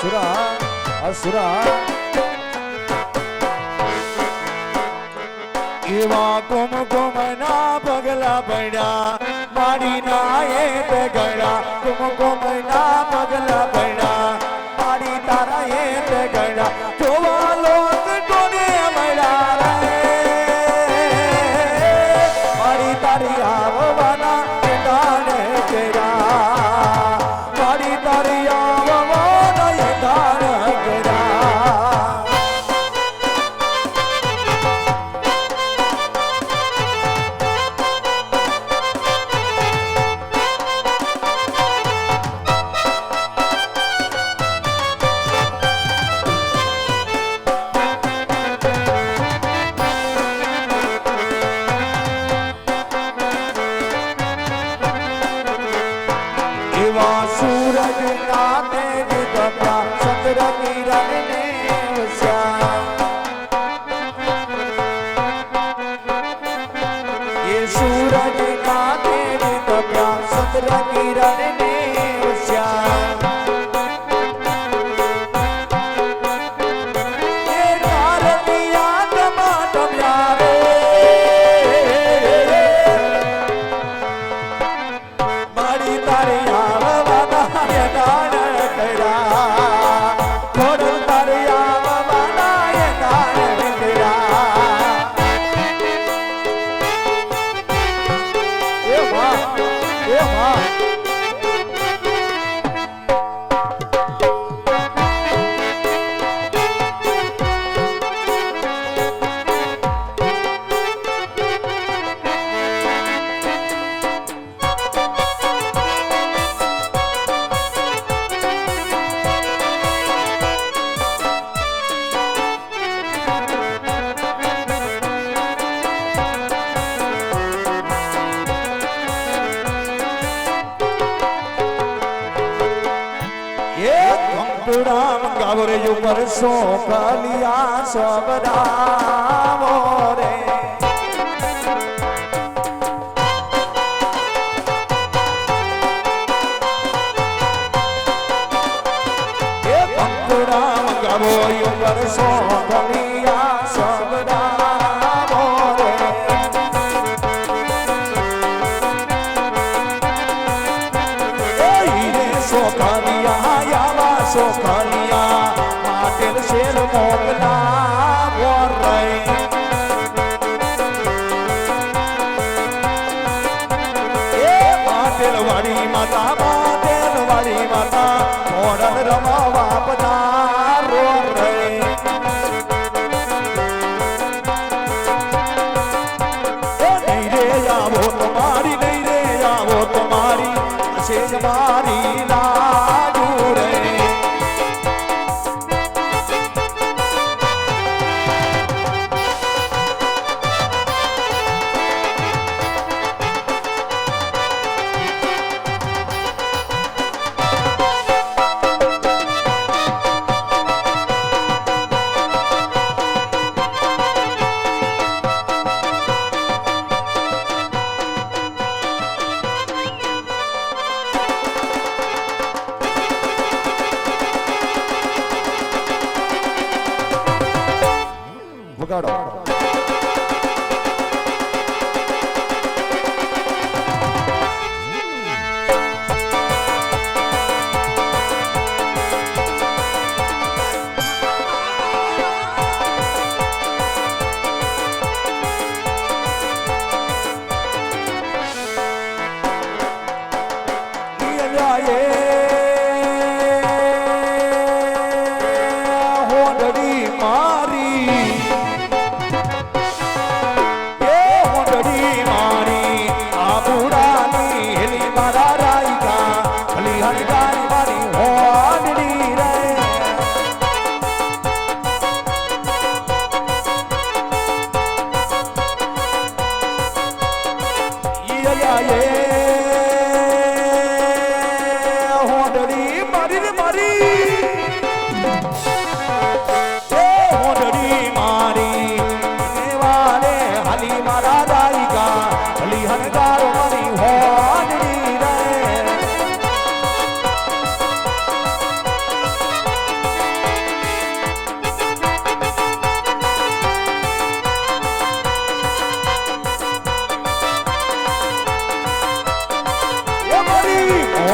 અસુરા એવા કુમકુમના પગલા પડ્યા મારી નાએ ગળા કુમકુમના પગલા પડ્યા મારી તારા એ ગળા જોવા લોક ટોને મળ્યા રે મારી તારી આવવાના દાણે કર્યા મારી તારી આવવાના દાણે કર્યા सूरज नाते विदप्या चंद्र किरण ने वस्या ये सूरज नाते विदप्या चंद्र किरण ने वस्या ये तारनिया टमाटम्या रे मारी तारी राम गावरे जो परसों कालिया सब रामो रे ये राम गावो जो परसों कालिया सब रामो रे हीरे सो कालिया सोखालिया माटेल शेर मोगला बोराई ए माटेल वाड़ी माता मोड़न रमा वापना रो रही नहीं रे आवो तुम्हारी से हमारी लागू रे વગાડો હોંડડી મારી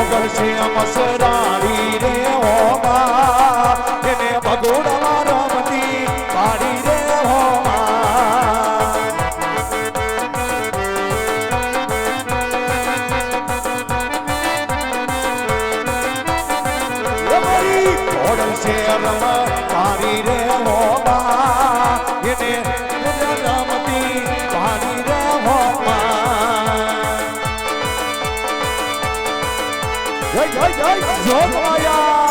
મોગલ છે મસરાડી રે હોમા એને ભગોડા રમતી પાડી રે હોમા મારી મોગલ છે રમ પાડી રે હોમા એને રમતી પાડી રે હોમા જય જય જય જોગમાયા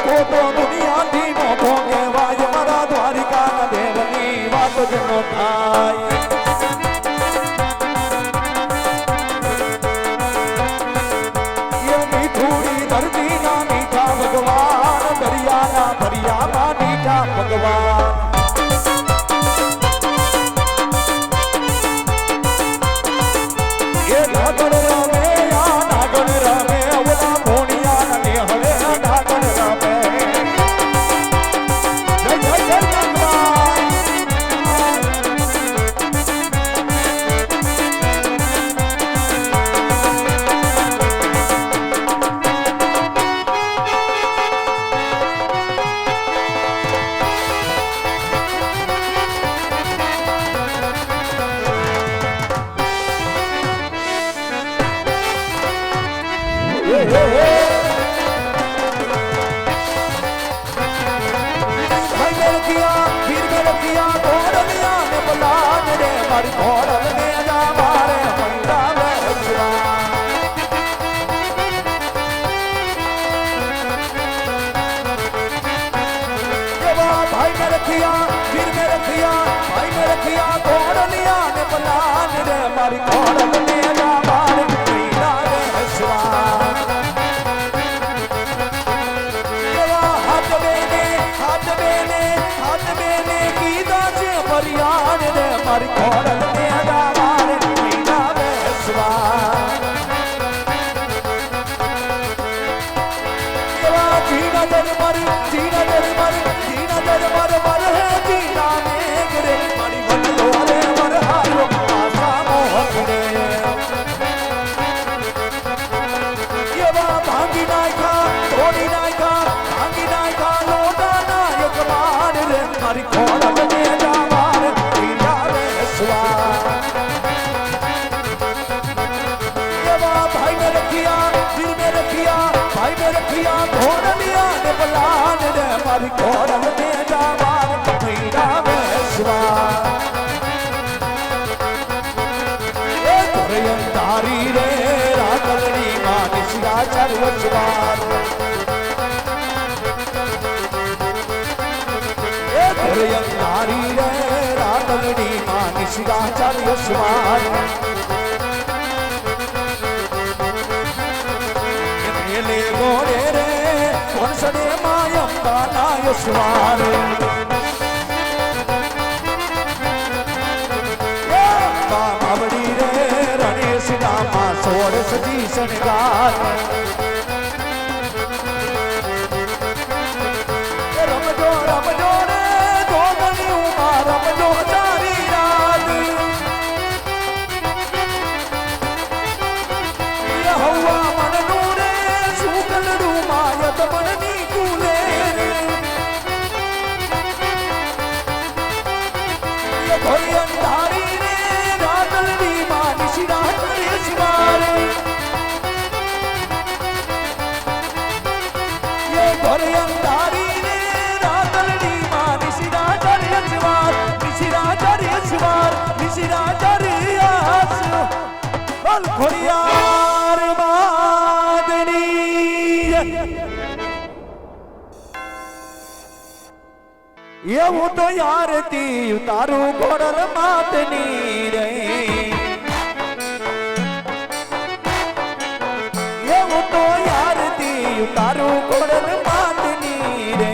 મોટો દુનિયાથી મોટો કહેવાય મારા દ્વારિકાના દેવની વાત જ ન થાય એ મીઠુડી ધરતીના મીઠા ભગવાન દરિયાના દરિયામાં મીઠા ભગવાન એ નાગણ રમે આ નાગણ રમે ઓલા મોણિયા ને હવે નાગણ રમે મારી ઘોડલ ને જા મારે પંડાવે એવા ભાઈ ને રખિયા વીર ને રખિયા ભાઈ ને રખિયા ઘોડલિયા ને પલાન રે મારી ઘોડલ ને જા મારે પંડાવે એવા હાથ બેને કીધા છે પરિયાણ રે મારી ઘોડલ ને જા મારે પંડાવે એવા જીના દરબાર હે જીના ને ગરે મારી ભલો રે વર હારો આસા મોહક રે એવા ભાંગી નાખા તોડી નાખા ભાંગી નાખા લોટા નાયક માર રે મારી ઘોડલ ને જા મારે પીડાવે એવા ભાઈ ને રખિયા વીર ને રખિયા ભાઈ ને રખિયા ઘોડલિયા ને પલાન રે મારી ઘોડલ ને જા મારે પીડાવે એ ધોરયંધારી રે રાતલની માં નિશિરા ચરવચવાર એ ધોરયંધારી રે રાતલની માં નિશિરા ચરવચવાર પેલે ગોરે રે કોણસડે માયંબા નાયસવાર બાવડી રે રણેશ રામા સોળ સજી શણગાર રમજો રમજો રે ગોગણ્યું માં રમજો તારી રાત હવા મનનું રે સુકલડું માયત મનની કુલે કોઈ અંધારી રે રાતલની માં નિશિરા ચરેશવાર કોઈ અંધારી રે રાતલની માં નિશિરા ચરેશવાર નિશિરા ચરેશવાર નિશિરા ચરેશ બોલ ખોડિયાર માદની એવું તો યારતી તારું ઘોડલ માતની રે એવું તો યારતી તારું ખોડલ માતની રે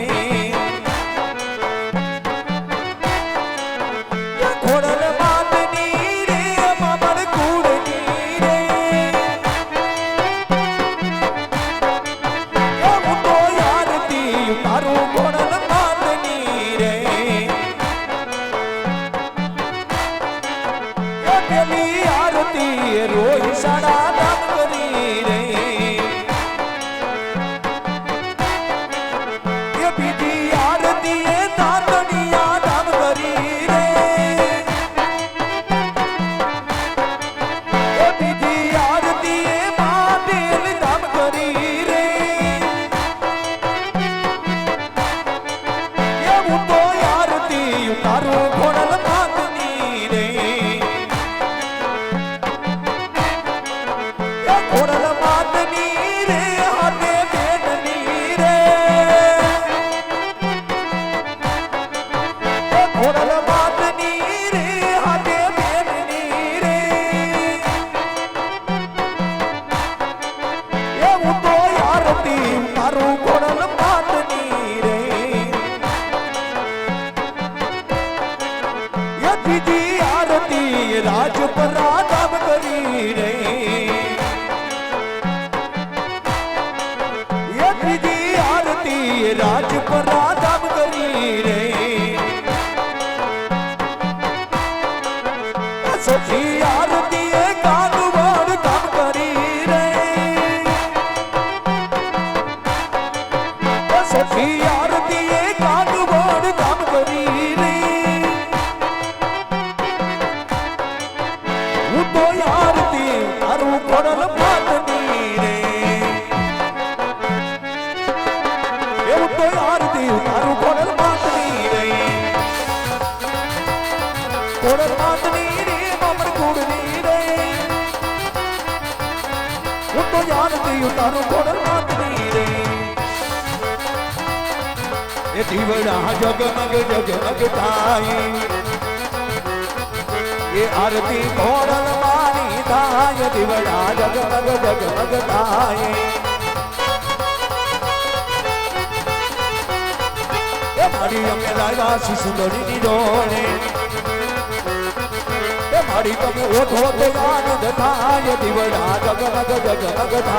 ખોડલ માતની રે મામર કુળની રે હું તો યારતી તારું ખોડલ માતની રે પેલી આરતી રોય સાડા દામ કરી રે બીજી આરતી એ તાતણિયા દામ કરી રે બીજી આરતી એ માદેલ દામ કરી રે હું તો આરતી તારું ખોડલ માતની રે ખોડલ માતની રે હાથે બેનની રે ખોડલ માતની રે હાથે બેનની રે હું તો આરતી તારું ખોડલ માતની રે બીજી આરતી રાજપરા દામ કરી રે બીજી આરતી રાજપરા દામ કરી રે સખી આરતી એ કાનવાડ દામ કરી રે સખી આરતી એ કાનવાડ દામ કરી રે હું તો આરતી તારું ખોડલ માતની રે એવું તો આરતી તારું ખોડલ માતની રે ખોડલ માતની રે મામર કુળની રે હું તો આરતી તારું ખોડલ માતની રે એ દીવડા જગમગ જગમગ થાય એ આરતી ખોડલ માની થાય દીવડા જગમગ જગમગ થાય મારી અમે લાવ્યા સુંદરીની ડોલે મારી તમે ઓઠો તો આનંદ થાય દીવડા જગમગ જગમગ થાય